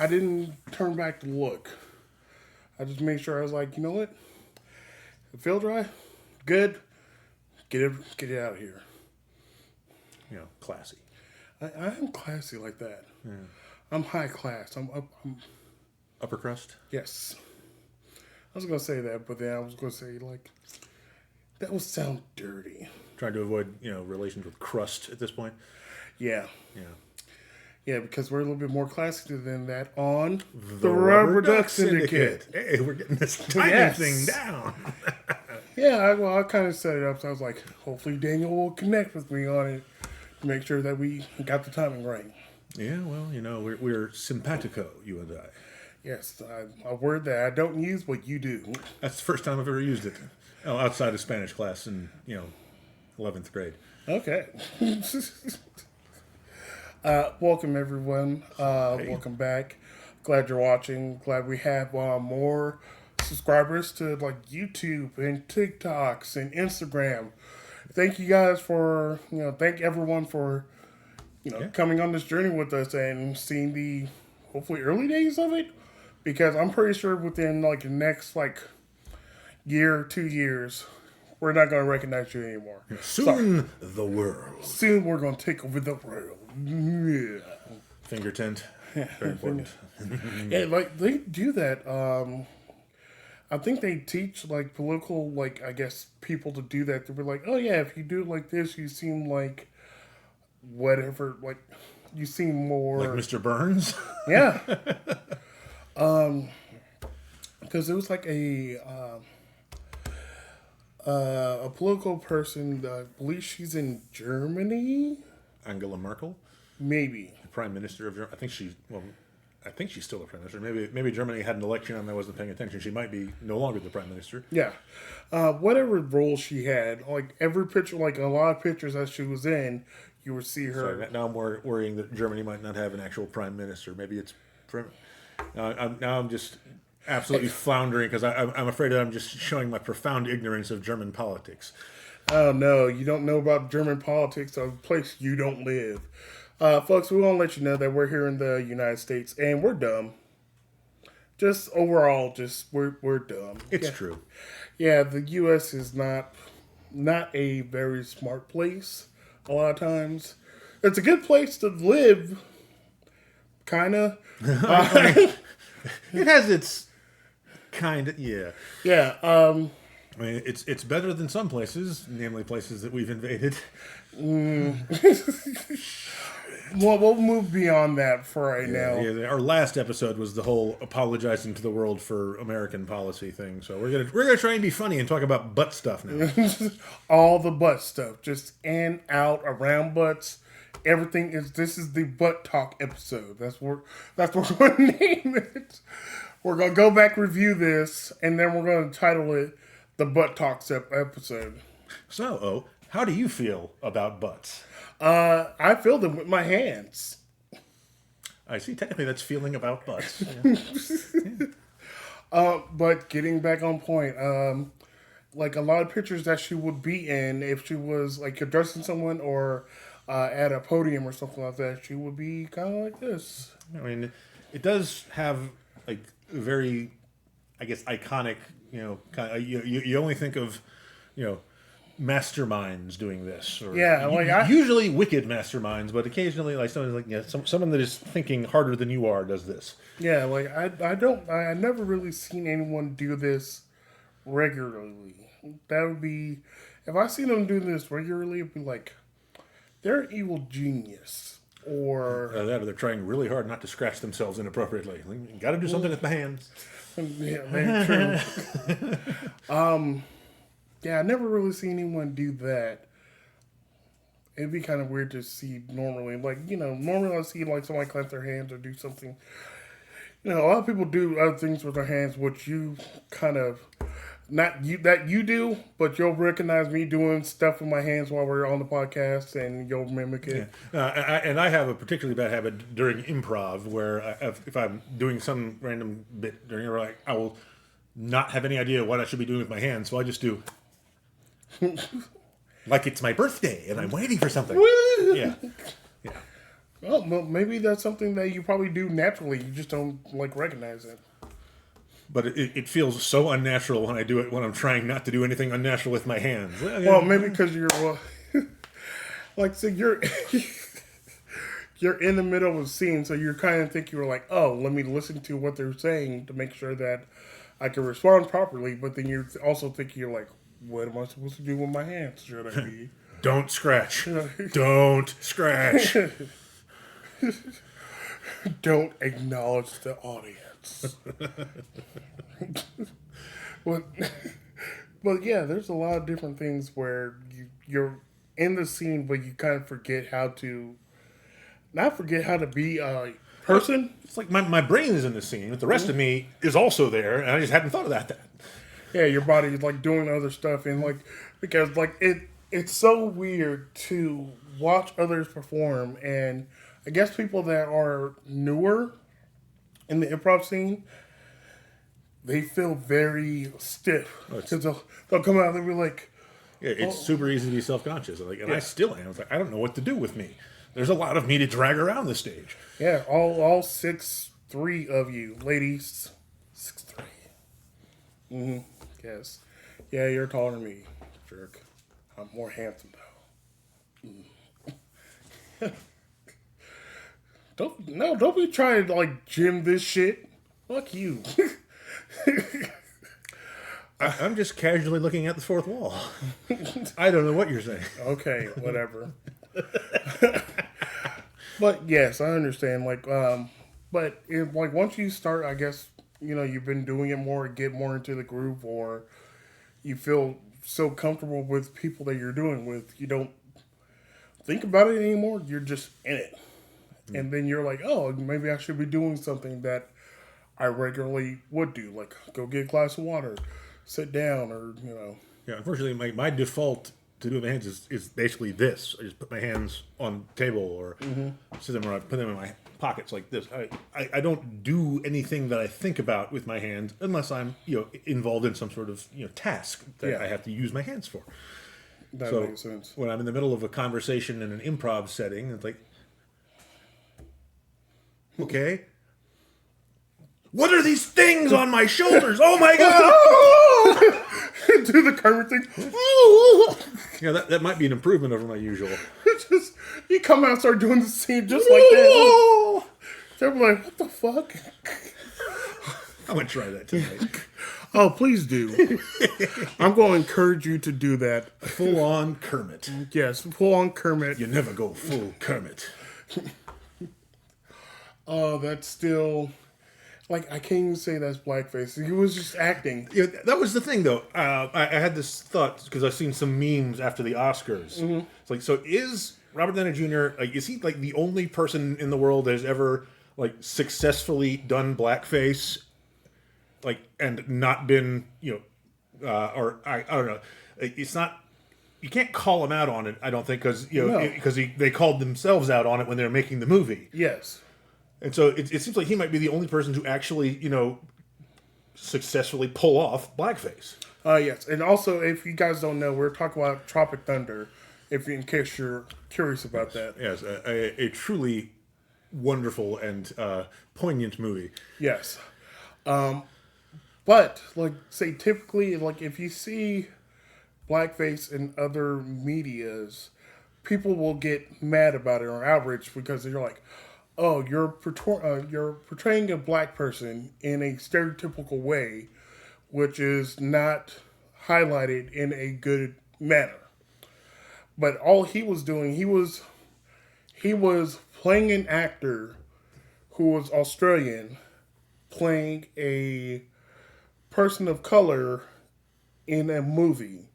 I didn't turn back to look. I just made sure I was like, you know what? The field dry, good. Get it out of here. Classy. I am classy like that. Yeah. I'm high class. I'm Upper crust? yes. I was gonna say that, but then I was gonna say like that would sound dirty. Trying to avoid, relations with crust at this point. Yeah. Yeah. Yeah, because we're a little bit more classy than that on The Rubber Duck Syndicate. Hey, we're getting this timing thing down. Yeah, I kind of set it up, so I was like, hopefully Daniel will connect with me on it to make sure that we got the timing right. Yeah, well, we're simpatico, you and I. Yes, a word that I don't use, but you do. That's the first time I've ever used it. Oh, outside of Spanish class in, 11th grade. Okay. Welcome, everyone. Hey. Welcome back. Glad you're watching. Glad we have more subscribers to like YouTube and TikToks and Instagram. Thank you guys for, thank everyone for, coming on this journey with us and seeing the hopefully early days of it. Because I'm pretty sure within like the next year, 2 years, we're not going to recognize you anymore. Soon the world. Soon we're going to take over the world. Yeah. Finger tint. Very important. Yeah, like they do that. I think they teach like political, I guess, people to do that. They'll be like, oh yeah, if you do it like this, you seem like whatever, like you seem more like Mr. Burns. Yeah. Because it was like a political person. I believe she's in Germany. Angela Merkel, maybe the Prime Minister of Germany. I think she's still the Prime Minister. Maybe Germany had an election and I wasn't paying attention. She might be no longer the Prime Minister. Yeah. Whatever role she had, like every picture, like a lot of pictures that she was in, you would see her. Sorry, now I'm worrying that Germany might not have an actual Prime Minister. Maybe it's. Now I'm just absolutely floundering because I'm afraid that I'm just showing my profound ignorance of German politics. Oh no, you don't know about German politics of a place you don't live. Folks, we want to let you know that we're here in the United States and we're dumb. Just overall, we're dumb. It's true. Yeah, the U.S. is not a very smart place a lot of times. It's a good place to live, kind of. It has its kind of, yeah. Yeah. I mean, it's better than some places, namely places that we've invaded. Well, we'll move beyond that for right now. Yeah, our last episode was the whole apologizing to the world for American policy thing. So we're gonna try and be funny and talk about butt stuff now. All the butt stuff, just in, out, around butts. Everything is. This is the butt talk episode. That's what we're gonna name it. We're gonna go back, review this, and then we're gonna title it the butt talks episode. So, how do you feel about butts? I feel them with my hands. I see. Technically, that's feeling about butts. Yeah. But getting back on point, like a lot of pictures that she would be in, if she was like addressing someone or at a podium or something like that, she would be kind of like this. I mean, it does have like very, I guess, iconic. Kind of, you only think of, masterminds doing this, or usually wicked masterminds, but occasionally like someone that is thinking harder than you are does this. Yeah, like I never really seen anyone do this regularly. That would be, if I seen them do this regularly, it'd be like they're an evil genius, or they're trying really hard not to scratch themselves inappropriately. Got to do something with my hands. Yeah, very true. Yeah, I never really seen anyone do that. It'd be kind of weird to see normally. Like, normally I see like somebody clench their hands or do something. A lot of people do other things with their hands, which you kind of, not you that you do, but you'll recognize me doing stuff with my hands while we're on the podcast, and you'll mimic it. Yeah. And I have a particularly bad habit during improv where if I'm doing some random bit during improv, I will not have any idea what I should be doing with my hands, so I just do like it's my birthday and I'm waiting for something. Yeah. Oh, well, maybe that's something that you probably do naturally. You just don't like recognize it. But it feels so unnatural when I do it when I'm trying not to do anything unnatural with my hands. Well, maybe because you're like so you're you're in the middle of a scene, so you're kind of thinking you're like, oh, let me listen to what they're saying to make sure that I can respond properly. But then you're also thinking you're like, what am I supposed to do with my hands? Should I be? Don't scratch. Don't scratch. Don't acknowledge the audience. but, but yeah, there's a lot of different things where you're in the scene, but you kind of forget how to, not forget how to be a person. It's like my brain is in the scene, but the rest of me is also there, and I just hadn't thought of that. Yeah, your body is like doing other stuff, and like because like it's so weird to watch others perform, and I guess people that are newer in the improv scene, they feel very stiff because they'll come out and they'll be like, Yeah, it's super easy to be self-conscious. I still am. It's like, I don't know what to do with me. There's a lot of me to drag around the stage. yeah, all 6'3" of you, ladies, 6'3". Mm-hmm. Yes, yeah, you're taller than me, jerk. I'm more handsome though. Don't be trying to like gym this shit. Fuck you. I'm just casually looking at the fourth wall. I don't know what you're saying. Okay, whatever. But yes, I understand. But like once you start, I guess you've been doing it more, get more into the groove, or you feel so comfortable with people that you're doing with, you don't think about it anymore. You're just in it, and then you're like, oh, maybe I should be doing something that I regularly would do, like go get a glass of water, sit down, or Yeah, unfortunately, my default to do with my hands is basically this. I just put my hands on the table or sit them or I put them in my pockets like this. I don't do anything that I think about with my hands unless I'm involved in some sort of task that I have to use my hands for. That makes sense. When I'm in the middle of a conversation in an improv setting, it's like, okay, what are these things on my shoulders? Oh my god! Do the Kermit thing. Yeah, that might be an improvement over my usual. Just you come out and start doing the scene just like that. They're like, what the fuck? I'm gonna try that tonight. Oh, please do. I'm going to encourage you to do that. Full on Kermit. Yes, full on Kermit. You never go full Kermit. Oh, that's still. Like, I can't even say that's blackface. He was just acting. Yeah, that was the thing, though. I had this thought because I've seen some memes after the Oscars. Mm-hmm. It's like, so is Robert Downey Jr. Is he like the only person in the world that has ever like successfully done blackface, like and not been or I don't know. It's not. You can't call him out on it. I don't think because they called themselves out on it when they were making the movie. Yes. And so it seems like he might be the only person to actually, successfully pull off blackface. Yes. And also, if you guys don't know, we're talking about Tropic Thunder, in case you're curious about that. Yes, a truly wonderful and poignant movie. Yes. But, say, typically, if you see blackface in other medias, people will get mad about it or outraged because they're like, oh, you're portraying a black person in a stereotypical way, which is not highlighted in a good manner. But all he was doing, he was playing an actor who was Australian, playing a person of color in a movie.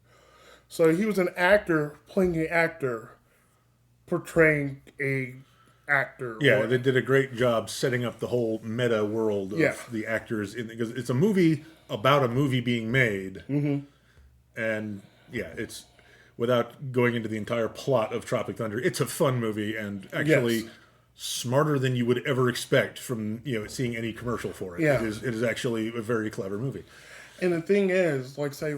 So he was an actor playing an actor, portraying a actor. Yeah, they did a great job setting up the whole meta world of the actors because it's a movie about a movie being made, and it's without going into the entire plot of Tropic Thunder. It's a fun movie and actually smarter than you would ever expect from seeing any commercial for it. Yeah. It is actually a very clever movie. And the thing is, say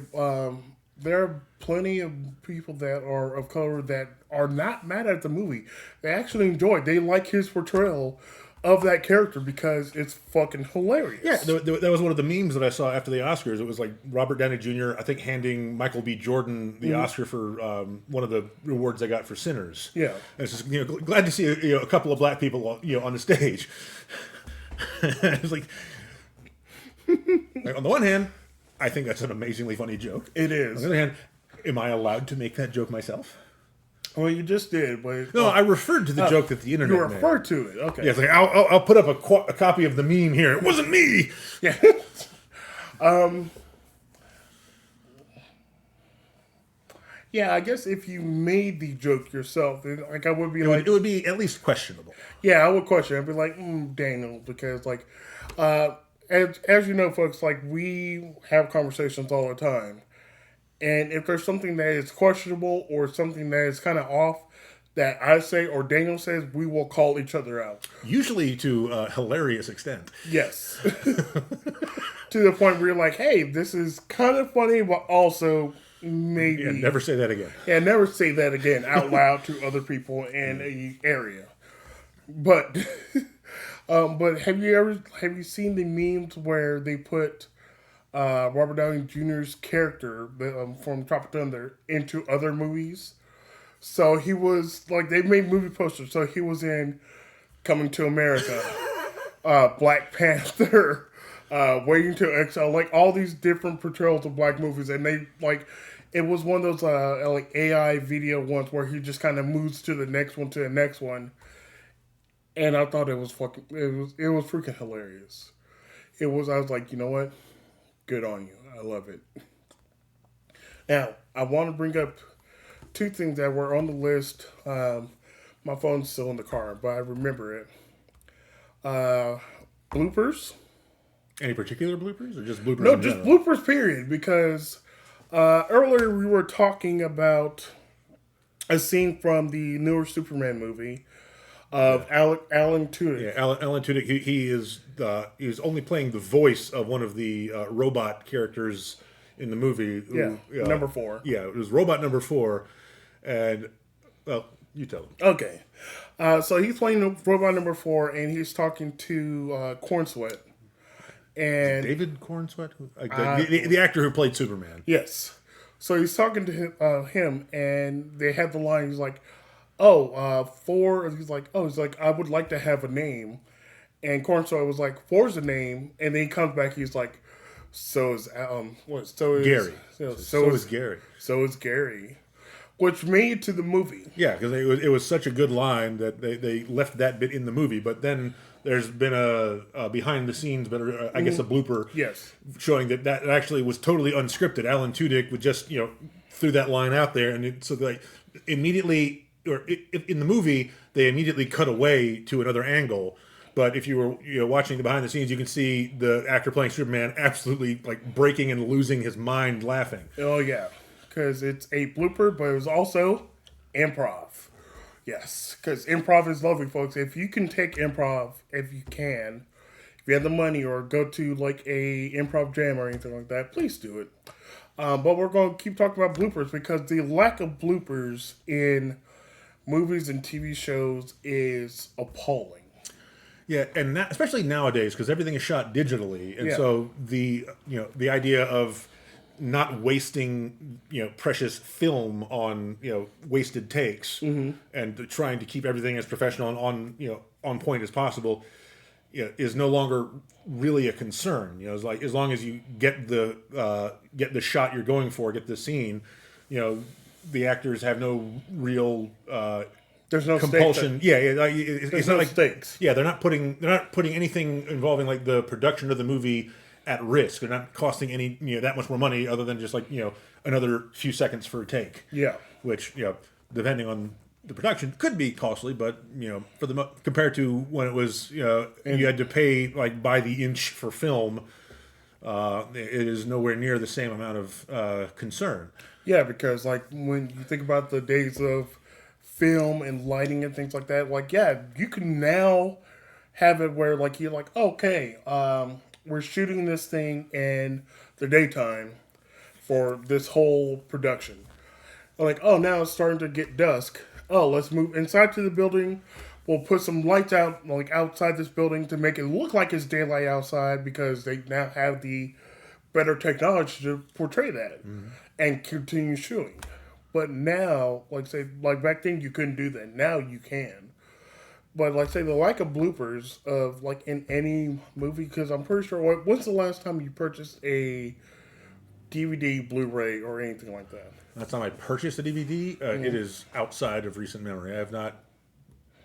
there are plenty of people that are of color that are not mad at the movie. They actually enjoy it. They like his portrayal of that character because it's fucking hilarious. Yeah, that was one of the memes that I saw after the Oscars. It was like Robert Downey Jr., I think, handing Michael B. Jordan the Oscar for one of the awards they got for Sinners. Yeah. And it's just, glad to see a couple of black people on the stage. It's like on the one hand, I think that's an amazingly funny joke. It is. On the other hand, am I allowed to make that joke myself? Well, you just did, but no, I referred to the joke that the internet you made. referred to it. Okay. Yeah, it's like I'll put up a copy of the meme here. It wasn't me. Yeah. Yeah, I guess if you made the joke yourself, then, like I would be It would be at least questionable. yeah, I would question. I'd be like, Daniel, because like, as you know, folks, like we have conversations all the time, and if there's something that is questionable or something that is kind of off that I say or Daniel says, we will call each other out. Usually to a hilarious extent. Yes. To the point where you're like, hey, this is kind of funny, but also maybe... Yeah, never say that again. Yeah, never say that again out loud to other people in a area. But have you seen the memes where they put Robert Downey Jr.'s character from Tropic Thunder into other movies? So he was like, they made movie posters. So he was in Coming to America, Black Panther, Waiting to Exile, like all these different portrayals of black movies, and they like it was one of those like AI video ones where he just kind of moves to the next one, and I thought it was freaking hilarious. I was like, you know what, good on you, I love it. Now I want to bring up two things that were on the list. My phone's still in the car, but I remember it. Bloopers. Any particular bloopers or just bloopers? No, just bloopers, period. Because earlier we were talking about a scene from the newer Superman movie of Alan Tudyk. Yeah, Alan Tudyk. He is only playing the voice of one of the robot characters in the movie. Number 4. Yeah, it was robot number 4, and well, you tell him. Okay, so he's playing robot number 4, and he's talking to Corn Sweat. And David Cornsweet, the actor who played Superman. Yes. So he's talking to him, and they had the line. He's like, "4." He's like, I would like to have a name." And Cornsweet was like, "4's a name." And then he comes back. He's like, "So is Gary. So is Gary. So is Gary." Which made it to the movie. Yeah, because it was such a good line that they left that bit in the movie, but then. There's been a behind the scenes, but I guess a blooper, yes, showing that actually was totally unscripted. Alan Tudyk would just threw that line out there, and so like immediately, or in the movie they immediately cut away to another angle. But if you were watching the behind the scenes, you can see the actor playing Superman absolutely like breaking and losing his mind laughing. Oh yeah, because it's a blooper, but it was also improv. Yes, because improv is lovely, folks. If you can take improv, if you have the money or go to like a improv jam or anything like that, please do it. But we're going to keep talking about bloopers because the lack of bloopers in movies and TV shows is appalling. Yeah, and especially nowadays because everything is shot digitally, and so the idea of not wasting precious film on wasted takes and trying to keep everything as professional and on point as possible is no longer really a concern. It's like as long as you get the shot you're going for, get the scene, the actors have no real there's no compulsion. It's not like stakes. Yeah, they're not putting anything involving like the production of the movie at risk. They're not costing any that much more money other than just like another few seconds for a take. Yeah, which depending on the production could be costly, but for the compared to when it was you had to pay like by the inch for film, it is nowhere near the same amount of concern. Yeah, because like when you think about the days of film and lighting and things like that, like you can now have it where like you're like, okay, we're shooting this thing in the daytime. for this whole production. Like, oh, now it's starting to get dusk. Oh, let's move inside to the building. We'll put some lights out, like outside this building, to make it look like it's daylight outside because they now have the better technology to portray that and continue shooting. But now, like say, like back then, you couldn't do that. Now you can. But like say, the like of bloopers of like in any movie, because I'm pretty sure. When's the last time you purchased a DVD, Blu-ray, or anything like that? Last time I purchased a DVD, it is outside of recent memory. I have not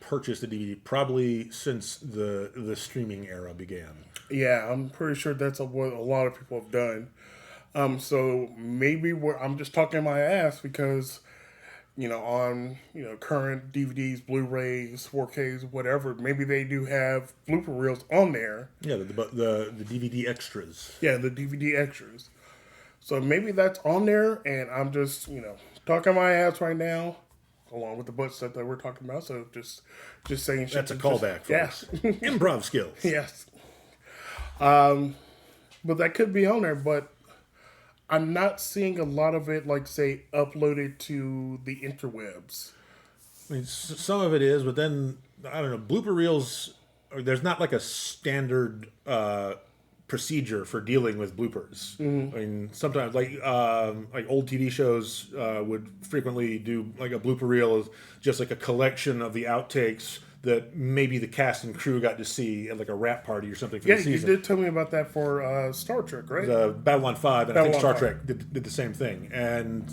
purchased a DVD probably since the streaming era began. Yeah, I'm pretty sure that's what a lot of people have done. So maybe I'm just talking my ass because, on current DVDs, Blu-rays, 4Ks, whatever, maybe they do have blooper reels on there. Yeah, the DVD extras. Yeah, the DVD extras. So maybe that's on there, and I'm just talking my ass right now, along with the butt stuff that we're talking about. So just saying shit. That's a callback, folks. Yeah. Improv skills. Yes. But that could be on there, but I'm not seeing a lot of it, like, say, uploaded to the interwebs. I mean, some of it is, but then, I don't know, blooper reels, there's not like a standard procedure for dealing with bloopers. I mean, sometimes, like old TV shows would frequently do, like, a blooper reel is just like a collection of the outtakes that maybe the cast and crew got to see at like a rap party or something for the season. You did tell me about that for Star Trek, right? Babylon 5, and I think Star Trek did the same thing. And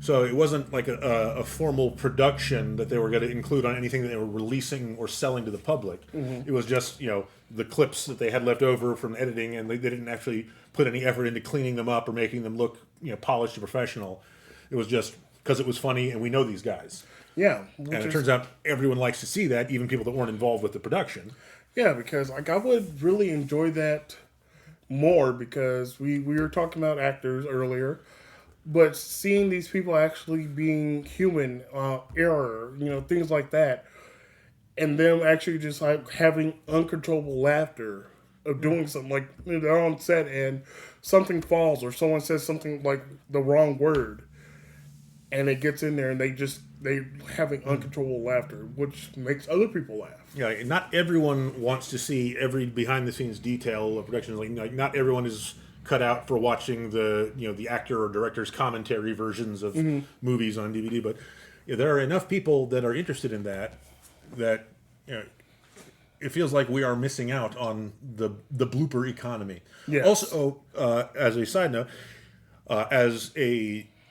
so it wasn't like a formal production that they were going to include on anything that they were releasing or selling to the public. It was just, the clips that they had left over from editing, and they didn't actually put any effort into cleaning them up or making them look, polished and professional. It was just because it was funny and we know these guys. Yeah. And it turns out everyone likes to see that, even people that weren't involved with the production. Yeah, because I would really enjoy that more because we were talking about actors earlier, but seeing these people actually being human, error, things like that, and them actually just like having uncontrollable laughter of doing something, like they're on set and something falls or someone says something like the wrong word, and it gets in there and they having uncontrollable laughter, which makes other people laugh. Yeah, not everyone wants to see every behind the scenes detail of production. Like not everyone is cut out for watching the actor or director's commentary versions of movies on DVD. But there are enough people that are interested in that it feels like we are missing out on the blooper economy. Yes. Also, as a side note, as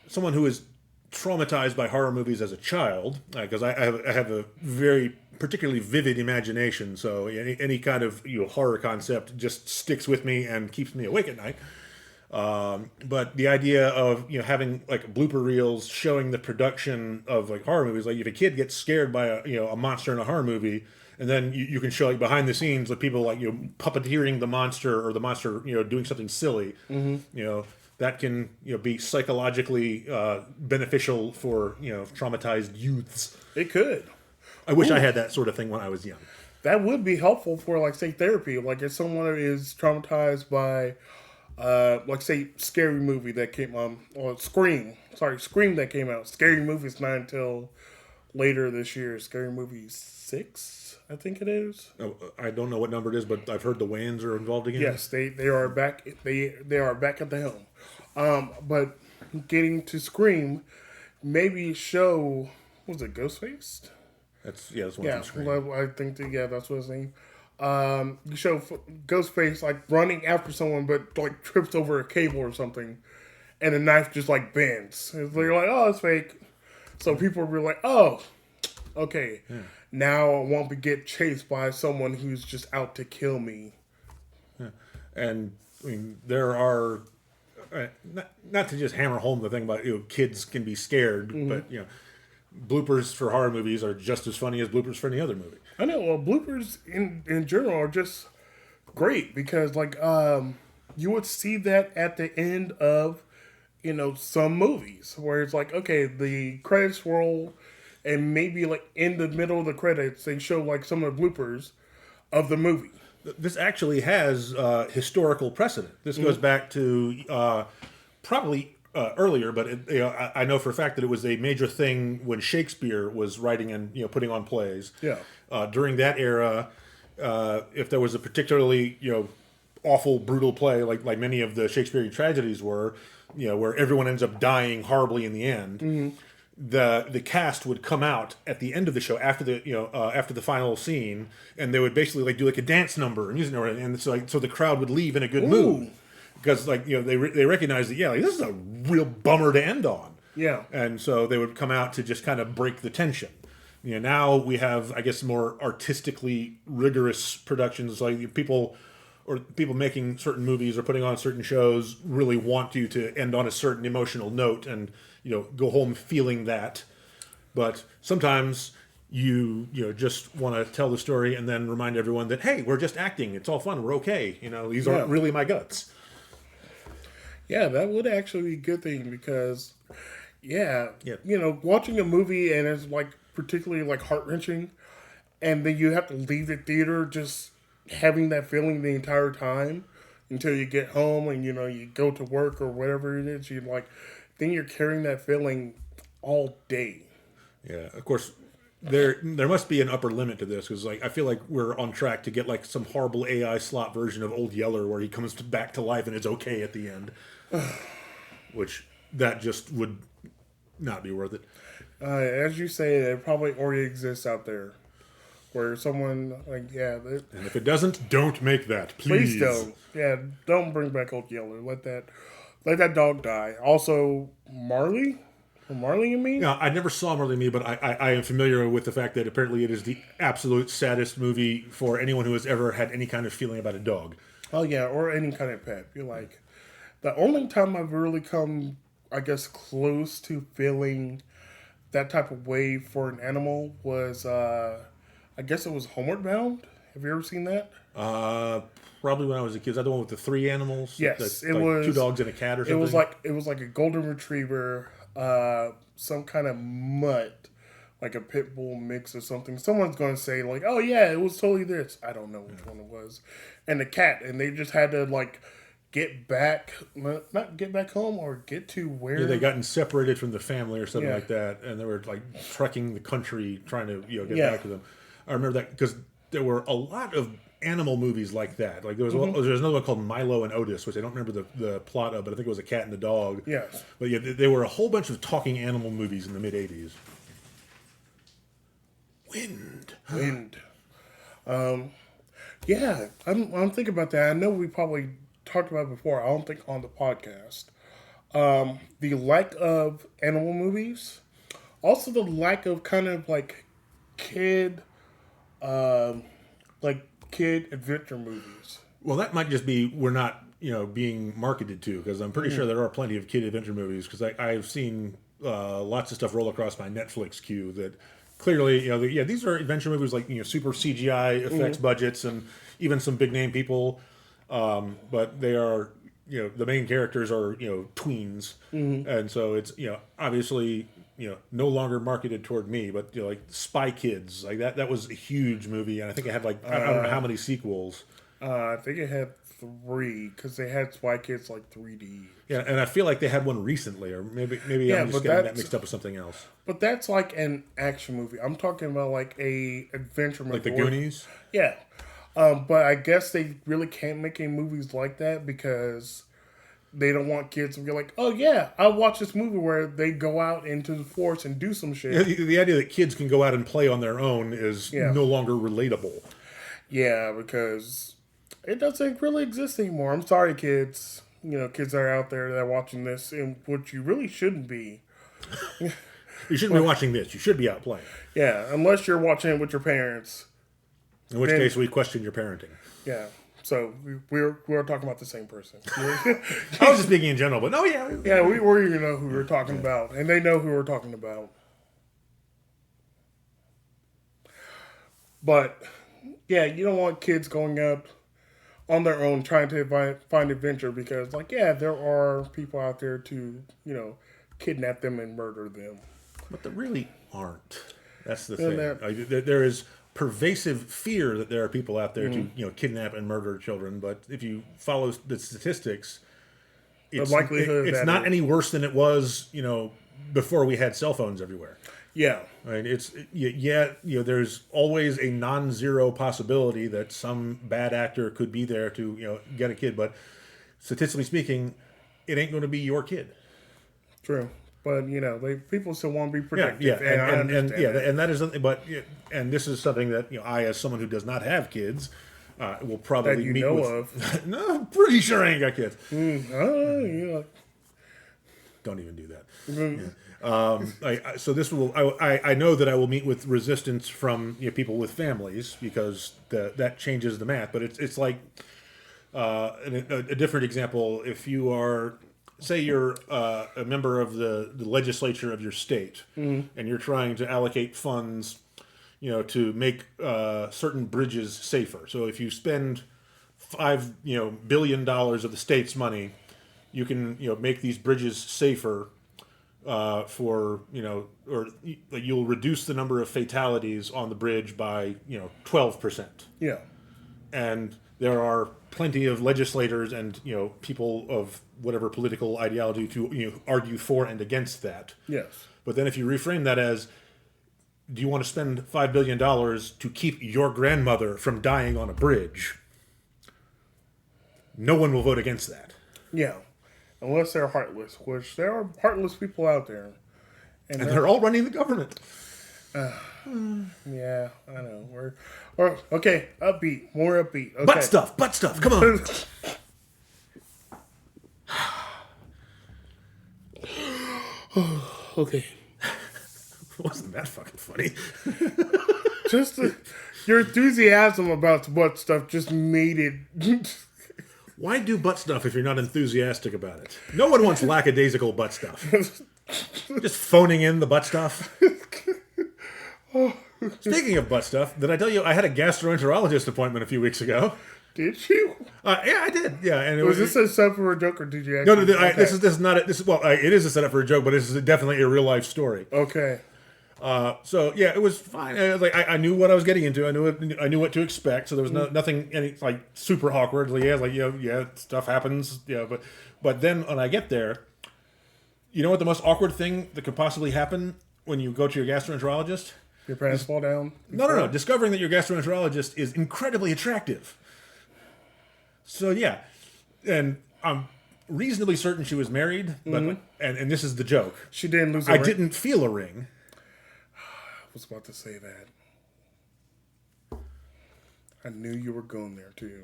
someone who is traumatized by horror movies as a child, because I have a very particularly vivid imagination, so any kind of horror concept just sticks with me and keeps me awake at night. But the idea of having like blooper reels showing the production of like horror movies, like if a kid gets scared by a monster in a horror movie, and then you can show like behind the scenes like people like puppeteering the monster or the monster doing something silly, that can be psychologically beneficial for traumatized youths. It could. I wish I had that sort of thing when I was young. That would be helpful for like say therapy. Like if someone is traumatized by like say Scary Movie that came or Scream that came out. Scary Movie's not until later this year. Scary Movie 6, I think it is. Oh, I don't know what number it is, but I've heard the Wayans are involved again. Yes, they are back. They are back at the helm. But getting to Scream, maybe show was it Ghostface? That's one from Scream. I think that's what his name. You show Ghostface like running after someone, but like trips over a cable or something, and the knife just like bends. They're like, "Oh, it's fake." So people will be like, "Oh, okay." Yeah. Now I won't get chased by someone who's just out to kill me. Yeah. And I mean, there are not to just hammer home the thing about kids can be scared, but bloopers for horror movies are just as funny as bloopers for any other movie. I know. Well, bloopers in general are just great because like you would see that at the end of some movies where it's like, okay, the credits roll, and maybe like in the middle of the credits they show like some of the bloopers of the movie. This actually has historical precedent. This goes back to probably earlier, but I know for a fact that it was a major thing when Shakespeare was writing and putting on plays. Yeah. During that era, if there was a particularly awful, brutal play, like many of the Shakespearean tragedies were, where everyone ends up dying horribly in the end. The cast would come out at the end of the show after the final scene, and they would basically do a dance number and music number, and so the crowd would leave in a good mood because they recognize that this is a real bummer to end on. Yeah. And so they would come out to just kind of break the tension. Now we have, I guess, more artistically rigorous productions. Like people making certain movies or putting on certain shows really want you to end on a certain emotional note and go home feeling that. But sometimes you just want to tell the story and then remind everyone that, hey, we're just acting. It's all fun. We're okay. These aren't really my guts. Yeah, that would actually be a good thing because, watching a movie and it's particularly heart-wrenching, and then you have to leave the theater just having that feeling the entire time until you get home and you go to work or whatever it is, then you're carrying that feeling all day. Yeah, of course there must be an upper limit to this because I feel like we're on track to get some horrible AI slot version of Old Yeller where he comes back to life and it's okay at the end. Which that just would not be worth it. As you say, it probably already exists out there. Where someone, and if it doesn't, don't make that, please. Please don't. Yeah, don't bring back Old Yeller. Let that dog die. Also, Marley? Marley and Me? No, I never saw Marley and Me, but I am familiar with the fact that apparently it is the absolute saddest movie for anyone who has ever had any kind of feeling about a dog. Oh, yeah, or any kind of pet. You're the only time I've really come, I guess, close to feeling that type of way for an animal was, I guess it was Homeward Bound. Have you ever seen that? Probably when I was a kid. Is that the one with the 3 animals? Yes, it was 2 dogs and a cat or something. It was like a golden retriever, some kind of mutt, like a pit bull mix or something. Someone's going to say oh yeah, it was totally this. I don't know which one it was, and the cat, and they just had to not get back home or get to where... Yeah, they gotten separated from the family or something like that, and they were trekking the country trying to get back to them. I remember that because there were a lot of animal movies like that. There was another one called Milo and Otis, which I don't remember the plot of, but I think it was a cat and a dog. Yes. But yeah, there were a whole bunch of talking animal movies in the mid-'80s. Wind. Yeah, I'm thinking about that. I know we probably talked about it before. I don't think on the podcast. The lack of animal movies. Also the lack of kind of kid adventure movies. Well, that might just be we're not being marketed to, because I'm pretty sure there are plenty of kid adventure movies, because I've seen lots of stuff roll across my Netflix queue that clearly these are adventure movies super CGI effects budgets and even some big name people, but they are the main characters are tweens, and so it's obviously no longer marketed toward me, but Spy Kids, that was a huge movie, and I think it had I don't know how many sequels. I think it had 3 because they had Spy Kids 3D. Yeah, and I feel like they had one recently, or maybe I'm just getting that mixed up with something else. But that's an action movie. I'm talking about a adventure movie, like the Goonies. Yeah, but I guess they really can't make any movies like that because they don't want kids to be oh yeah, I'll watch this movie where they go out into the forest and do some shit. Yeah, the idea that kids can go out and play on their own is no longer relatable. Yeah, because it doesn't really exist anymore. I'm sorry, kids. Kids that are out there that are watching this, and what you really shouldn't be. You shouldn't be watching this. You should be out playing. Yeah, unless you're watching it with your parents. In which case, we question your parenting. Yeah. So we're talking about the same person. I was just speaking in general, but no, yeah. Yeah, we know who we're talking about, and they know who we're talking about. But yeah, you don't want kids going out on their own trying to find adventure because, there are people out there to kidnap them and murder them. But there really aren't. That's the thing. There is pervasive fear that there are people out there to kidnap and murder children, but if you follow the statistics, it's not any worse than it was, before we had cell phones everywhere. Yeah. Right. There's always a non-zero possibility that some bad actor could be there to, get a kid. But statistically speaking, it ain't going to be your kid. True. But, people still want to be protected. Yeah. And that is something, and this is something that, I, as someone who does not have kids, will probably that you meet know with. of. No, I'm pretty sure I ain't got kids. Yeah. Don't even do that. Mm-hmm. So this will. I know that I will meet with resistance from people with families because that changes the math. But it's like a different example. If you are, say, you're a member of the legislature of your state, and you're trying to allocate funds, to make certain bridges safer. So if you spend $5 billion of the state's money, you can make these bridges safer. For or you'll reduce the number of fatalities on the bridge by 12%. Yeah, and there are plenty of legislators and people of whatever political ideology to argue for and against that. Yes, but then if you reframe that as, do you want to spend $5 billion to keep your grandmother from dying on a bridge? No one will vote against that. Yeah. Unless they're heartless, which there are heartless people out there. And they're all running the government. Yeah, I know. Okay, upbeat. More upbeat. Okay. Butt stuff. Come on. Okay. Wasn't that fucking funny? Just your enthusiasm about the butt stuff just made it... Why do butt stuff if you're not enthusiastic about it? No one wants lackadaisical butt stuff. Just phoning in the butt stuff. Speaking of butt stuff, did I tell you I had a gastroenterologist appointment a few weeks ago? Did you? Yeah, I did. Yeah, and was this a setup for a joke, or did you actually... No. This is not. It is a setup for a joke, but this is definitely a real life story. Okay. So yeah, it was fine. I knew what I was getting into. I knew what to expect. So there was nothing any super awkward. Stuff happens. Yeah, but then when I get there, you know what the most awkward thing that could possibly happen when you go to your gastroenterologist? Your pants fall down? No. Discovering that your gastroenterologist is incredibly attractive. So yeah, and I'm reasonably certain she was married. But and this is the joke. She didn't lose. I didn't feel a ring. I was about to say that. I knew you were going there too.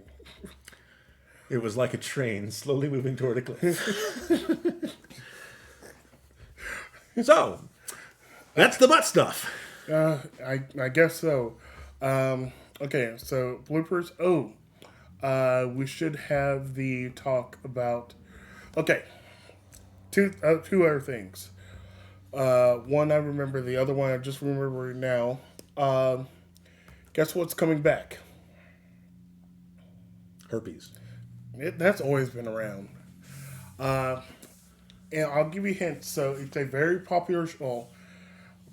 It was like a train slowly moving toward a cliff. So, that's the butt stuff. I guess so. Okay, so bloopers. We should have the talk about. Okay, two other things. One I remember, the other one I just remember now. Guess what's coming back? Herpes. That's always been around. And I'll give you hints. So it's a very popular show.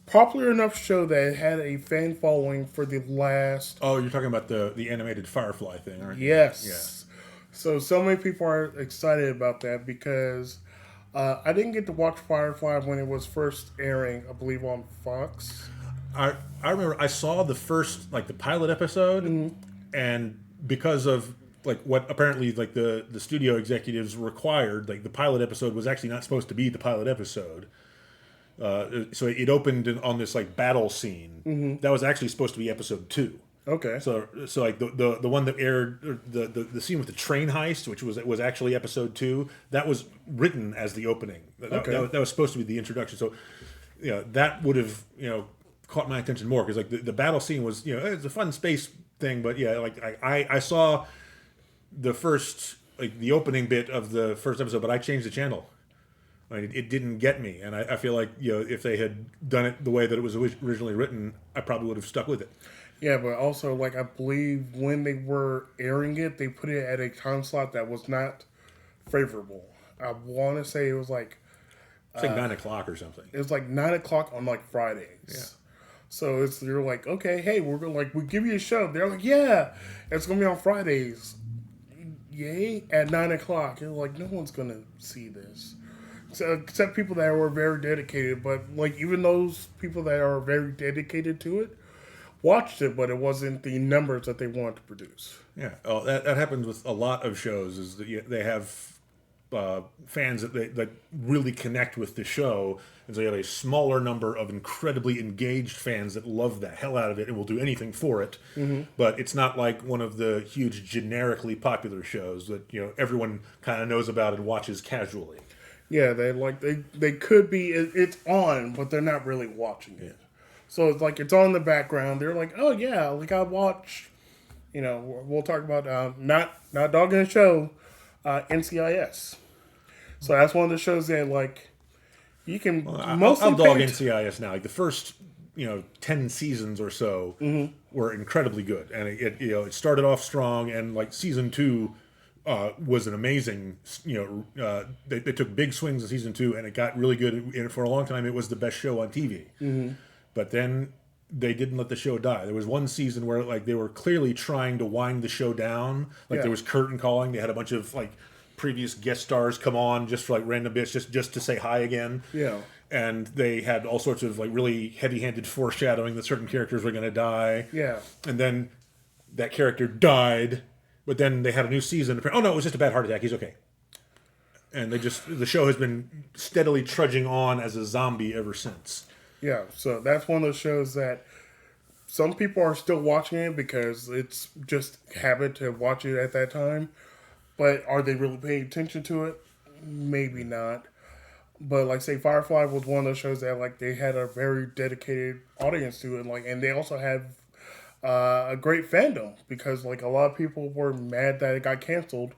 Popular enough show that it had a fan following for the last... Oh, you're talking about the animated Firefly thing, aren't you? Yes. Yeah. So many people are excited about that because I didn't get to watch Firefly when it was first airing, I believe, on Fox. I remember I saw the first, the pilot episode, and because of what apparently the studio executives required, the pilot episode was actually not supposed to be the pilot episode. So it opened on this battle scene that was actually supposed to be episode 2. Okay. So the one that aired, the scene with the train heist, which was actually episode 2, that was written as the opening. That was supposed to be the introduction. So that would have caught my attention more because the battle scene was it's a fun space thing, but I saw the first the opening bit of the first episode, but I changed the channel. It didn't get me, and I feel like if they had done it the way that it was originally written, I probably would have stuck with it. Yeah, but also I believe when they were airing it, they put it at a time slot that was not favorable. I want to say it was it's 9 o'clock or something. It was 9 o'clock on Fridays. Yeah. So you're okay, hey, we're gonna we give you a show. They're yeah, it's gonna be on Fridays. yay at 9 o'clock. You're like, no one's gonna see this, so, except people that were very dedicated. But like even those people that are very dedicated to it watched it, but it wasn't the numbers that they wanted to produce. Yeah, oh, that happens with a lot of shows. Is that they have fans that really connect with the show, and so you have a smaller number of incredibly engaged fans that love the hell out of it and will do anything for it. Mm-hmm. But it's not like one of the huge generically popular shows that everyone kind of knows about and watches casually. Yeah, they could be. It's on, but they're not really watching it. So it's like it's on in the background. They're like, oh yeah, like I watch. We'll talk about not dogging the show, NCIS. So that's one of the shows that like you can mostly I'll dog NCIS now. Like the first 10 seasons or so were incredibly good, and it started off strong, and like season 2 was an amazing. They took big swings in season 2, and it got really good. And for a long time, it was the best show on TV. Mm-hmm. But then they didn't let the show die. There was one season where like they were clearly trying to wind the show down. Like there was curtain calling. They had a bunch of like previous guest stars come on just for like random bits, just to say hi again. Yeah. And they had all sorts of like really heavy-handed foreshadowing that certain characters were going to die. Yeah. And then that character died, but then they had a new season. Oh no, it was just a bad heart attack. He's okay. And the show has been steadily trudging on as a zombie ever since. Yeah, so that's one of those shows that some people are still watching it because it's just habit to watch it at that time. But are they really paying attention to it? Maybe not. But like say Firefly was one of those shows that like they had a very dedicated audience to it, and they also have a great fandom because like a lot of people were mad that it got canceled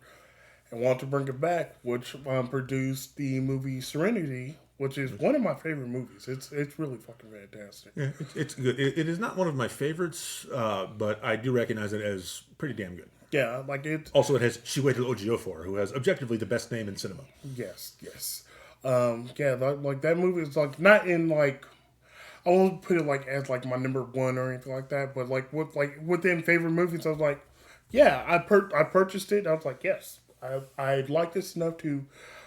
and want to bring it back, which produced the movie Serenity, which is one of my favorite movies. It's really fucking fantastic. Yeah, it's good. It is not one of my favorites, but I do recognize it as pretty damn good. Yeah, like it. Also, it has Chiwetel Ejiofor, who has objectively the best name in cinema. Yes. Yeah, like that movie is like not in like I won't put it like as like my number one or anything like that, but like within favorite movies, I was like, yeah, I purchased it. I was like, yes, I like this enough to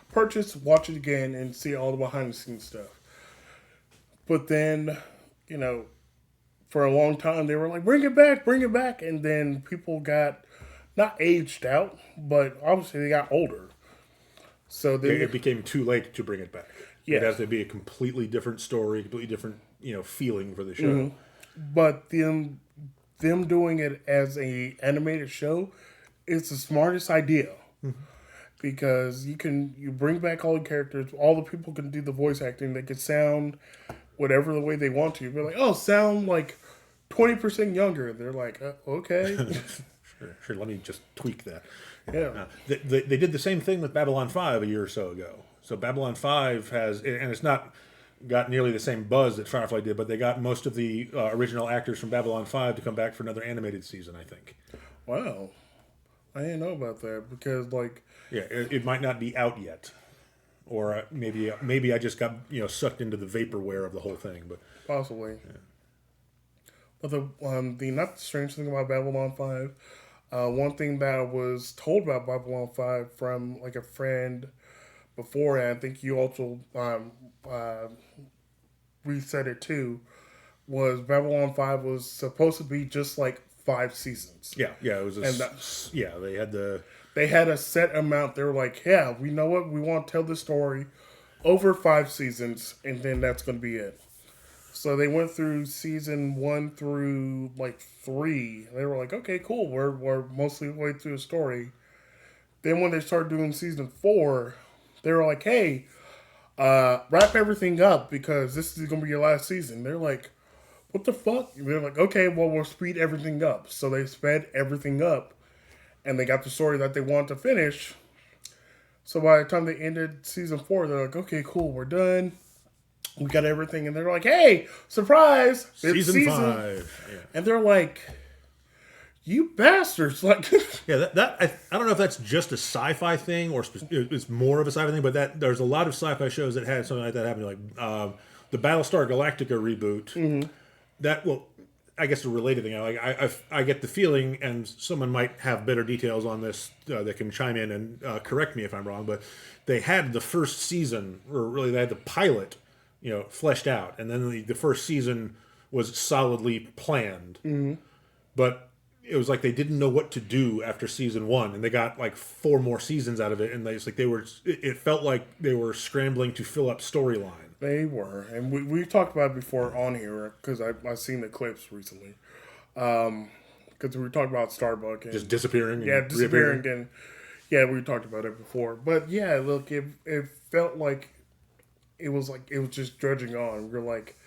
purchase, watch it again, and see all the behind the scenes stuff. But then, for a long time they were like, bring it back, and then people got not aged out, but obviously they got older. So then it became too late to bring it back. Yeah. It has to be a completely different story, completely different feeling for the show. Mm-hmm. But them doing it as a animated show is the smartest idea. Mm-hmm. Because you bring back all the characters, all the people can do the voice acting. They can sound whatever the way they want to. You're like, oh, sound like 20% younger. They're like, okay. Sure. Let me just tweak that. Yeah. They did the same thing with Babylon 5 a year or so ago. So Babylon 5 has, and it's not got nearly the same buzz that Firefly did, but they got most of the original actors from Babylon 5 to come back for another animated season, I think. Wow. I didn't know about that because, like... Yeah, it might not be out yet. Or maybe I just got sucked into the vaporware of the whole thing, but... Possibly. Yeah. But the not the strange thing about Babylon 5, one thing that I was told about Babylon 5 from, like, a friend before, and I think you also reset it too, was Babylon 5 was supposed to be just, like, 5 seasons. Yeah, it was they had a set amount. They were like, yeah, we know what, we want to tell the story over 5 seasons, and then that's going to be it. So they went through season 1 through like 3. They were like, okay, cool, we're mostly way through the story. Then when they started doing season 4, they were like, hey, wrap everything up because this is going to be your last season. They're like, what the fuck? And they're like, okay, well, we'll speed everything up. So they sped everything up, and they got the story that they wanted to finish. So by the time they ended season 4, they're like, okay, cool, we're done. We got everything. And they're like, hey, surprise! It's season 5. Yeah. And they're like, you bastards. Like, yeah, I don't know if that's just a sci-fi thing or it's more of a sci-fi thing, but there's a lot of sci-fi shows that had something like that happen. Like the Battlestar Galactica reboot. Mm-hmm. I guess a related thing. I get the feeling, and someone might have better details on this that can chime in and correct me if I'm wrong. But they had the first season, or really they had the pilot, fleshed out, and then the first season was solidly planned. Mm-hmm. But it was like they didn't know what to do after season 1, and they got like 4 more seasons out of it, and it felt like they were scrambling to fill up storyline. They were, and we talked about it before on here because I've seen the clips recently. Because we were talking about Starbuck and just disappearing. Yeah, disappearing, and yeah, we talked about it before. But yeah, look, it felt like it was just drudging on. We're like,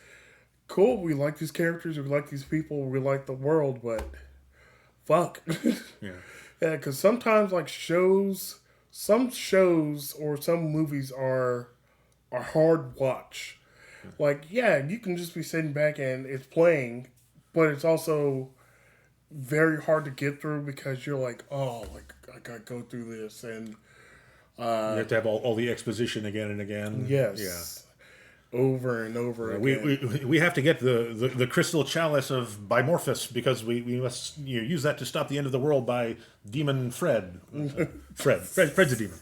cool, we like these characters, we like these people, we like the world, but fuck. Yeah, because sometimes like some shows or some movies are hard watch. Like, yeah, you can just be sitting back and it's playing, but it's also very hard to get through because you're like, oh, like I gotta go through this, and you have to have all the exposition again and again. Yes. Yeah. Over and over again. We have to get the crystal chalice of Bimorphus because we must use that to stop the end of the world by Demon Fred. Fred's a demon.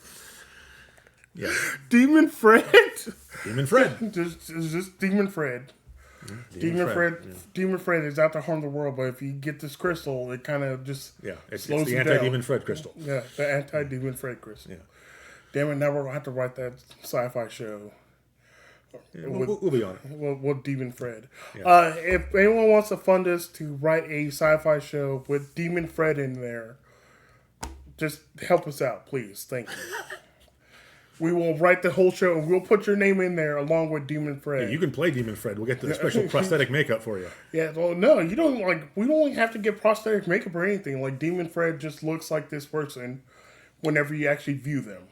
Yeah. Demon Fred? Demon Fred. just Demon Fred. Demon Fred is out to harm the world, but if you get this crystal, it kind of just it's slows the anti-Demon Fred crystal. Yeah, the anti-Demon Fred crystal. Yeah. Damn it, now we're going to have to write that sci-fi show. Yeah, we'll be on it. With Demon Fred. Yeah. If anyone wants to fund us to write a sci-fi show with Demon Fred in there, just help us out, please. Thank you. We will write the whole show, and we'll put your name in there along with Demon Fred. Yeah, you can play Demon Fred. We'll get the special prosthetic makeup for you. Yeah, well, no, you don't we don't have to get prosthetic makeup or anything. Like, Demon Fred just looks like this person whenever you actually view them.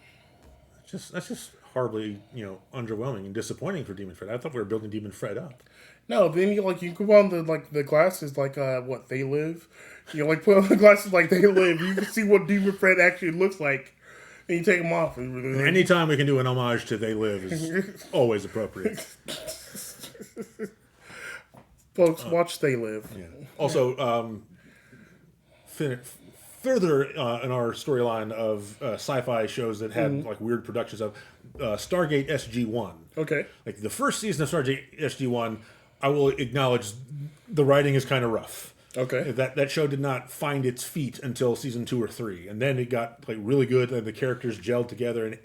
That's just horribly, underwhelming and disappointing for Demon Fred. I thought we were building Demon Fred up. No, then you go on the glasses like what They Live. Put on the glasses like They Live. You can see what Demon Fred actually looks like. And you take them off. Anytime we can do an homage to They Live is always appropriate. Folks, watch They Live. Yeah. Also, further in our storyline of sci-fi shows that had like weird productions of Stargate SG-1. Okay. Like the first season of Stargate SG-1, I will acknowledge the writing is kind of rough. Okay. That show did not find its feet until season 2 or 3, and then it got like really good, and the characters gelled together, and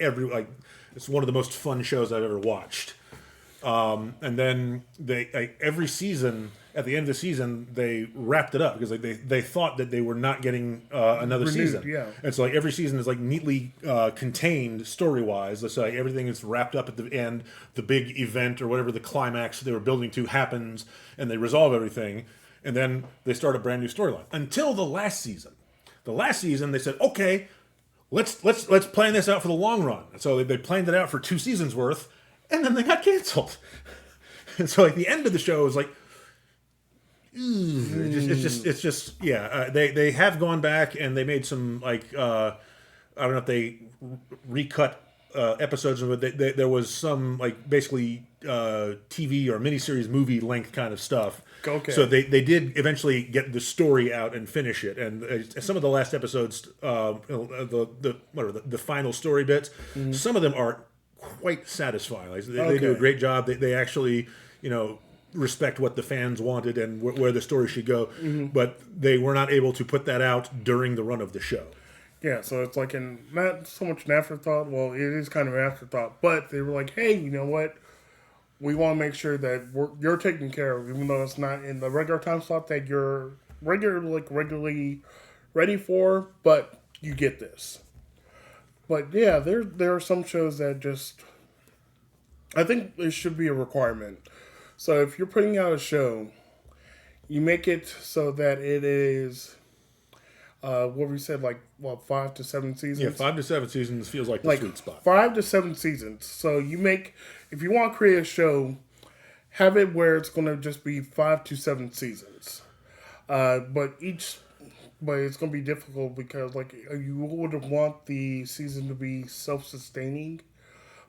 it's one of the most fun shows I've ever watched. And then every season, at the end of the season, they wrapped it up because they thought that they were not getting another season. Yeah. And so every season is neatly contained story wise. So everything is wrapped up at the end. The big event or whatever the climax they were building to happens, and they resolve everything. And then they start a brand new storyline until the last season. The last season, they said, "Okay, let's plan this out for the long run." And so they planned it out for 2 seasons worth, and then they got canceled. And so the end of the show is like, it's just they have gone back and they made some I don't know if they recut episodes of it. There was some basically TV or miniseries movie length kind of stuff. Okay. So they did eventually get the story out and finish it, and some of the last episodes, the final story bits, some of them are quite satisfying. They do a great job. They actually respect what the fans wanted and where the story should go, but they were not able to put that out during the run of the show. Yeah, so it's not so much an afterthought. Well, it is kind of an afterthought, but they were like, hey, you know what? We want to make sure that you're taken care of, even though it's not in the regular time slot that you're regularly ready for, but you get this. But yeah, there are some shows that just, I think it should be a requirement. So if you're putting out a show, you make it so that it is, what we said, 5 to 7 seasons? Yeah, 5 to 7 seasons feels like the sweet spot. 5 to 7 seasons. So if you want to create a show, have it where it's going to just be 5 to 7 seasons. But it's going to be difficult because you would want the season to be self-sustaining,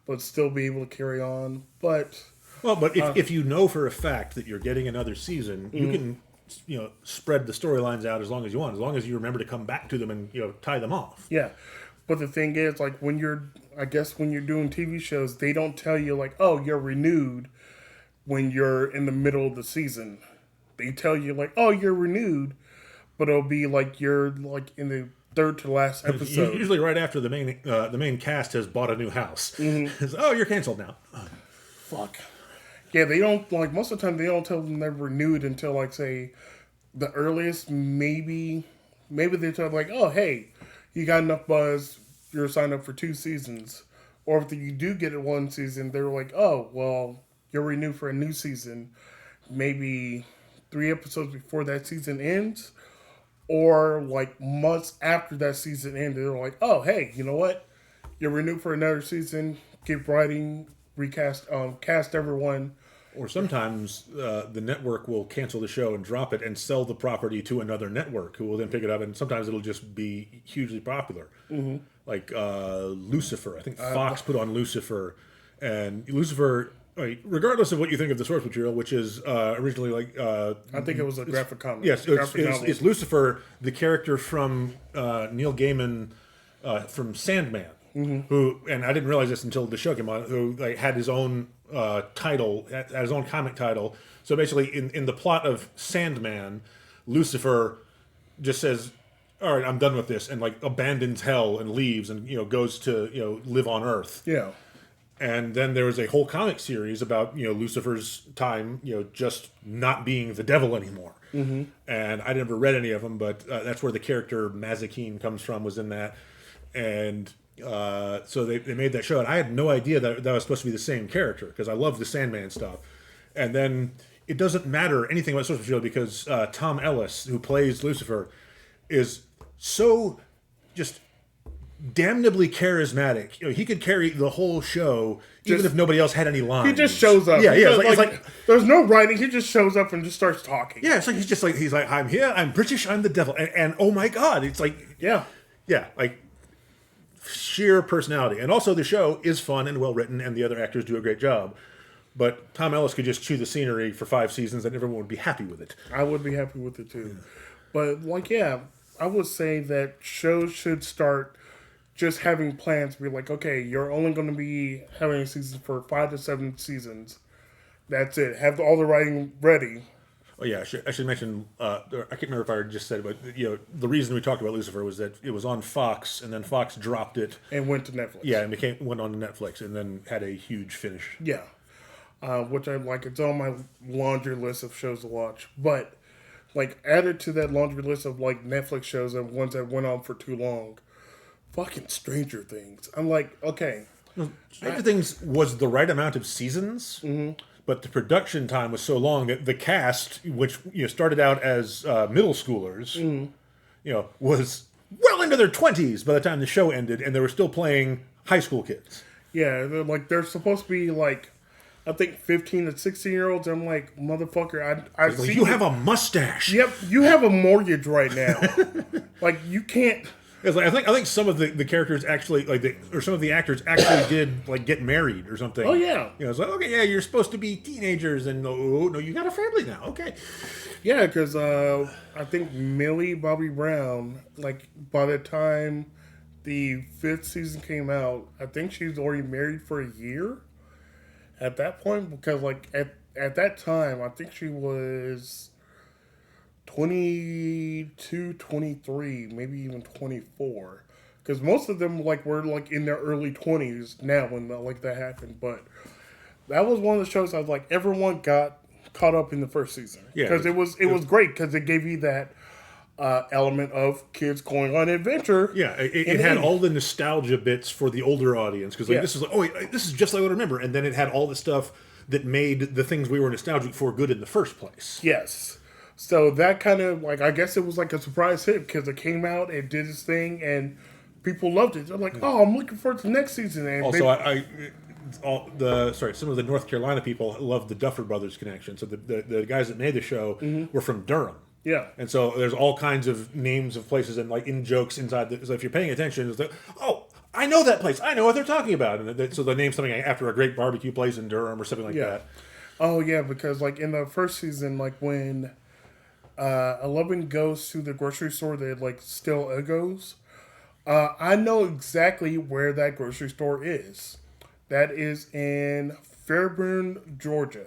but still be able to carry on. But if you know for a fact that you're getting another season, you can spread the storylines out as long as you want, as long as you remember to come back to them and tie them off. Yeah. But the thing is, like, when you're doing TV shows, they don't tell you, like, oh, you're renewed when you're in the middle of the season. They tell you, like, oh, you're renewed, but it'll be like you're, like, in the third to last episode. Usually right after the main cast has bought a new house. Mm-hmm. It's, oh, you're canceled now. Fuck. Yeah, they don't, like, most of the time they don't tell them they're renewed until, like, say, the earliest, maybe they tell, like, oh, hey, you got enough buzz, you're signed up for 2 seasons. Or if you do get it 1 season, they're like, oh, well, you're renewed for a new season. Maybe 3 episodes before that season ends. Or, like, months after that season ended, they're like, oh, hey, you know what? You're renewed for another season. Keep writing, cast everyone. Or sometimes the network will cancel the show and drop it and sell the property to another network who will then pick it up, and sometimes it'll just be hugely popular. Mm-hmm. Like Lucifer. I think Fox put on Lucifer, and Lucifer, regardless of what you think of the source material, which is originally like... I think it was a graphic comic. Yes, it's Lucifer, the character from Neil Gaiman from Sandman. Mm-hmm. Who, and I didn't realize this until the show came on, who had his own title, had his own comic title. So basically, in the plot of Sandman, Lucifer just says, all right, I'm done with this, and like abandons hell and leaves and goes to live on Earth. Yeah. And then there was a whole comic series about Lucifer's time just not being the devil anymore. Mm-hmm. And I never read any of them, but that's where the character Mazikeen comes from, was in that. And so they made that show, and I had no idea that was supposed to be the same character, because I love the Sandman stuff. And then it doesn't matter anything about social show, because Tom Ellis, who plays Lucifer, is so just damnably charismatic. He could carry the whole show even if nobody else had any lines. He just shows up. Yeah. It's like there's no writing. He just shows up and just starts talking. Yeah, it's like he's like I'm here. I'm British. I'm the devil. And oh my God, it's like yeah, like sheer personality. And also the show is fun and well written, and the other actors do a great job. But Tom Ellis could just chew the scenery for 5 seasons, and everyone would be happy with it. I would be happy with it too. But I would say that shows should start just having plans to be like, okay, you're only going to be having a season for 5 to 7 seasons. That's it. Have all the writing ready. Oh yeah, I should mention. I can't remember if I just said it, but the reason we talked about Lucifer was that it was on Fox, and then Fox dropped it and went to Netflix. Yeah, and went on to Netflix, and then had a huge finish. Yeah, which I like. It's on my laundry list of shows to watch, but like added to that laundry list of like Netflix shows and ones that went on for too long. Fucking Stranger Things. I'm like, okay. Stranger Things was the right amount of seasons. Mm-hmm. But the production time was so long that the cast, which started out as middle schoolers, was well into their 20s by the time the show ended, and they were still playing high school kids. Yeah, they're supposed to be like, I think 15 to 16-year-olds. I'm like, motherfucker, I see you have a mustache. Yep, you have a mortgage right now. Like you can't. It's like, I think some of the characters actually or some of the actors actually did like get married or something. Oh yeah, it's like, okay, yeah, you're supposed to be teenagers, and no, you got a family now. Okay, yeah, because I think Millie Bobby Brown, like by the time the 5th season came out, I think she was already married for a year at that point, because like at that time I think she was 22, 23, maybe even 24. Because most of them were in their early 20s now when that happened. But that was one of the shows I was like, everyone got caught up in the first season. Because it was great, because it gave you that element of kids going on adventure. Yeah, it had all the nostalgia bits for the older audience. Because this is this is just like what I remember. And then it had all the stuff that made the things we were nostalgic for good in the first place. Yes. So that kind of, I guess it was like a surprise hit, because it came out, it did its thing, and people loved it. I'm like, oh, I'm looking forward to the next season. And also, some of the North Carolina people loved the Duffer Brothers connection. So the guys that made the show were from Durham. Yeah. And so there's all kinds of names of places and in jokes inside. So if you're paying attention, it's like, oh, I know that place. I know what they're talking about. And so they name something after a great barbecue place in Durham or something like that. Oh, yeah, because in the first season, when Eleven goes to the grocery store that like steal Eggos. I know exactly where that grocery store is. That is in Fairburn, Georgia.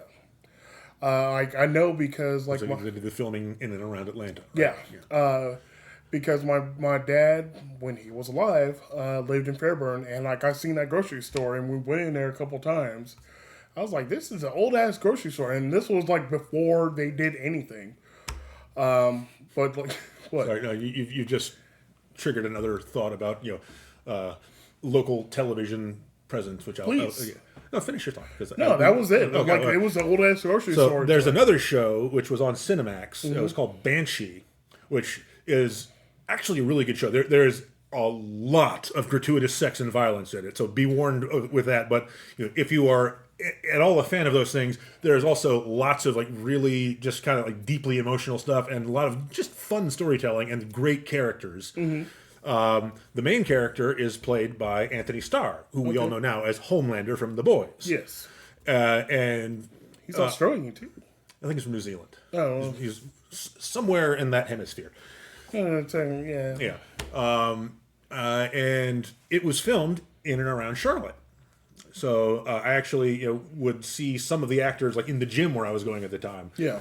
I know because like So they did the filming in and around Atlanta. yeah, Right? because my dad when he was alive lived in Fairburn, and like I seen that grocery store, and we went in there a couple times. I was like, this is an old ass grocery store, and this was like before they did anything. But like, what? Sorry, no, you just triggered another thought about local television presence, which Please. no, finish your thought. No, that was it. Okay, Like all right. it was an old ass grocery So store. there's another show which was on Cinemax. It was called Banshee, which is actually a really good show. There's a lot of gratuitous sex and violence in it, so be warned with that. But if you are at all a fan of those things, there's also lots of like really just kind of like deeply emotional stuff and a lot of just fun storytelling and great characters. The main character is played by Anthony Starr, who we all know now as Homelander from The Boys. Yes, And he's Australian too. I think he's from New Zealand. Oh, well. He's somewhere in that hemisphere. Yeah. Yeah. And it was filmed in and around Charlotte. So I actually would see some of the actors like in the gym where I was going at the time. Yeah.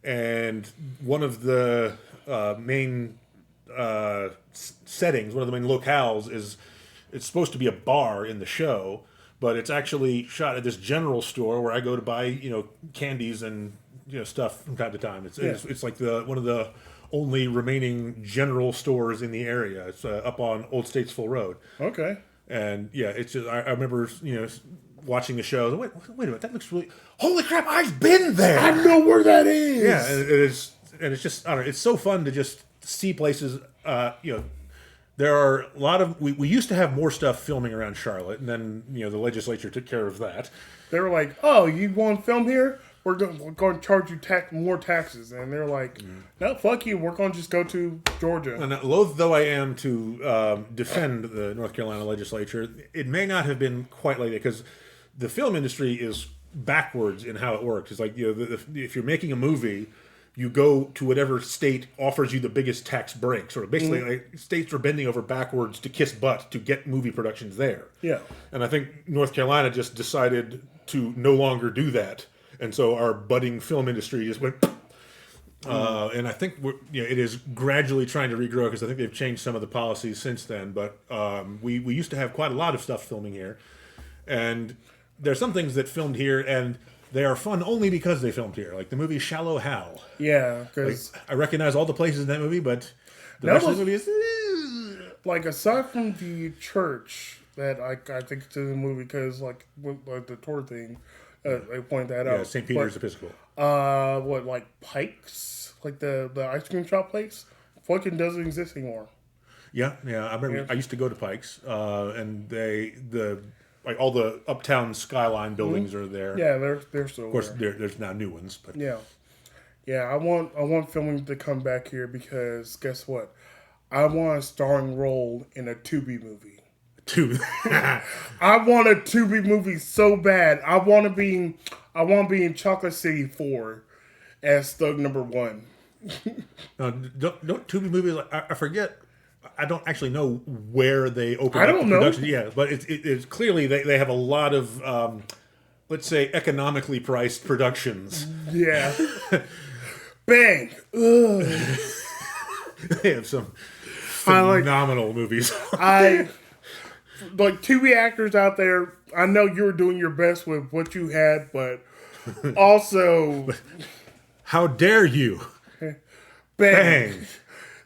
And one of the main settings, one of the main locales it's supposed to be a bar in the show, but it's actually shot at this general store where I go to buy candies and stuff from time to time. It's like one of the only remaining general stores in the area. It's up on Old Statesville Road. Okay. And yeah, it's just I remember watching the show. Wait a minute, that looks really. Holy crap! I've been there. I know where that is. Yeah, and it is, and it's just I don't know. It's so fun to just see places. There are a lot of we used to have more stuff filming around Charlotte, and then the legislature took care of that. They were like, "Oh, you want to film here? We're going to charge you more taxes." And they're like, "No, fuck you. We're going to just go to Georgia." And loath though I am to defend the North Carolina legislature, it may not have been quite like that because the film industry is backwards in how it works. It's like if you're making a movie, you go to whatever state offers you the biggest tax break. Sort of basically, like, states are bending over backwards to kiss butt to get movie productions there. Yeah. And I think North Carolina just decided to no longer do that. And so our budding film industry just went, and I think it is gradually trying to regrow because I think they've changed some of the policies since then. But we used to have quite a lot of stuff filming here, and there's some things that filmed here, and they are fun only because they filmed here. Like the movie Shallow Hal. Yeah, because I recognize all the places in that movie, but the rest of the movie is like aside from the church that I think it's in the movie because like with the tour thing. I point that out. St. Peter's Episcopal. What, like Pikes? Like the ice cream shop place? Fucking doesn't exist anymore. Yeah. I remember I used to go to Pikes, and like all the uptown skyline buildings are there. Yeah, they're still Of course, there. there's now new ones, but Yeah. I want filming to come back here because guess what? I want a starring role in a Tubi movie. I want a Tubi movie so bad. I want to be in Chocolate City 4 as Thug Number 1. no, don't Tubi movies. I forget. I don't actually know where they open. I don't know. Production. Yeah, but it's clearly they have a lot of let's say economically priced productions. Yeah. Bang. Ugh. They have some phenomenal movies. Like Tubi actors out there, I know you were doing your best with what you had, but also, how dare you? Bang!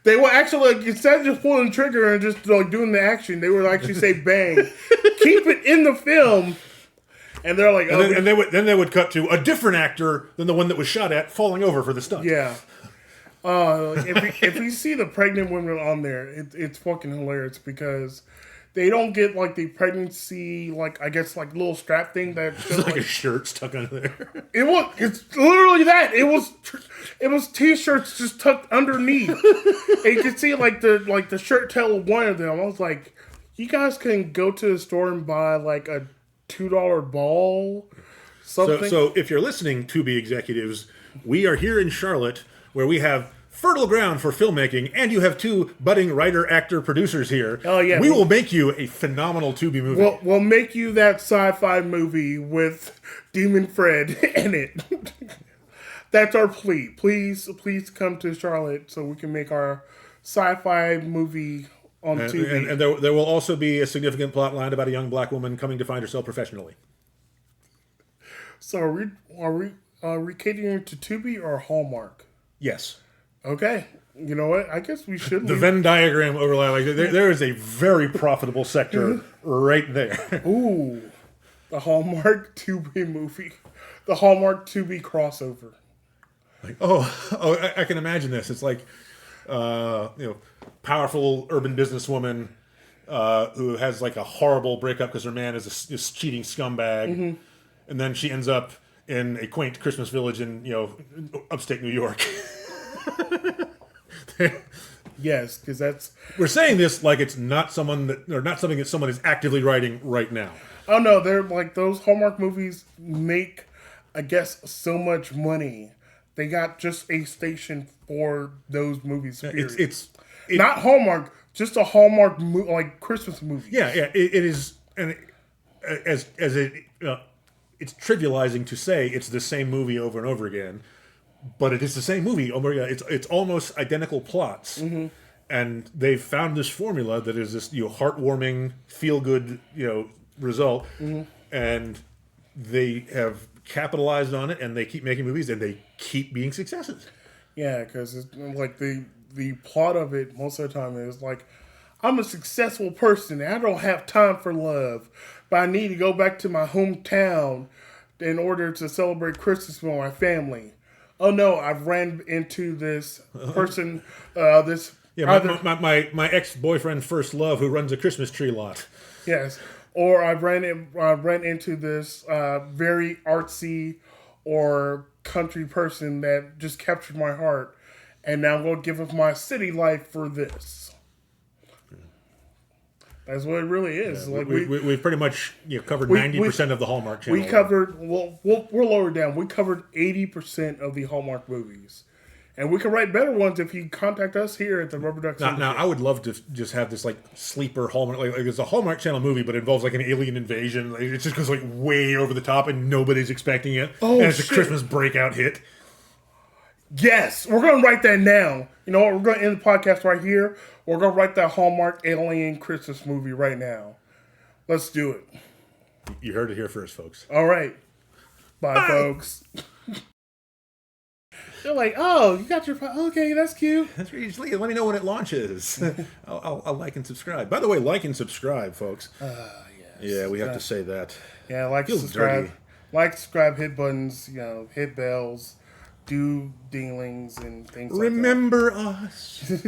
They were actually like instead of just pulling the trigger and just like doing the action, they would actually say "bang." Keep it in the film, and they're like, oh, and then they would cut to a different actor than the one that was shot at falling over for the stunt. Yeah. If you see the pregnant women on there, it's fucking hilarious because they don't get like the pregnancy, like I guess like little strap thing that it's like a shirt stuck under there. It's literally that. It was t-shirts just tucked underneath. And you can see like the shirt tail of one of them. I was like, you guys can go to the store and buy like a $2 ball. Something. So if you're listening, Tubi executives, we are here in Charlotte. where we have fertile ground for filmmaking, and you have two budding writer, actor, producers here. Oh, yeah. We will make you a phenomenal Tubi movie. We'll make you that sci-fi movie with Demon Fred in it. That's our plea. Please come to Charlotte so we can make our sci-fi movie on Tubi. And there will also be a significant plot line about a young black woman coming to find herself professionally. So are we catering to Tubi or Hallmark? Yes. Okay. You know what? I guess we should. The Venn diagram overlap. Like there is a very profitable sector right there. Ooh, the Hallmark Tubi movie, the Hallmark Tubi crossover. Like, I can imagine this. It's like, powerful urban businesswoman who has like a horrible breakup because her man is a cheating scumbag, and then she ends up in a quaint Christmas village in upstate New York. Yes, because that's... We're saying this like it's not something that someone is actively writing right now. Oh no, they're like those Hallmark movies make, I guess, so much money. They got just a station for those movies. Period. It's not Hallmark, just a Hallmark like Christmas movie. Yeah, it is, and as it's trivializing to say it's the same movie over and over again. But it is the same movie. It's almost identical plots, and they've found this formula that is this heartwarming, feel good result, and they have capitalized on it, and they keep making movies, and they keep being successes. Yeah, because it's like the plot of it most of the time is like, I'm a successful person, and I don't have time for love, but I need to go back to my hometown in order to celebrate Christmas with my family. Oh no, I've ran into this person, my ex-boyfriend first love who runs a Christmas tree lot. Yes. Or I've ran into this very artsy or country person that just captured my heart, and now I'm going to give up my city life for this. That's what it really is. Yeah, like we've pretty much covered 90% of the Hallmark channel. We covered we're lower down. We covered 80% of the Hallmark movies, and we can write better ones if you contact us here at the Rubber Duck. Now, I would love to just have this like sleeper Hallmark, like it's a Hallmark Channel movie, but it involves like an alien invasion. Like, it just goes like way over the top, and nobody's expecting it. And it's a Christmas breakout hit. Yes, we're going to write that now. You know what? We're going to end the podcast right here. We're going to write that Hallmark alien Christmas movie right now. Let's do it. You heard it here first, folks. All right. Bye. Folks. They're like, oh, you got your... Okay, that's cute. That's really usually. Let me know when it launches. I'll like and subscribe. By the way, like and subscribe, folks. Yes. Yeah, we have to say that. Yeah, like, subscribe. Dirty. Like, subscribe, hit buttons, hit bells. Do dinglings and things like that. Remember us.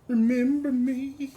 Remember me.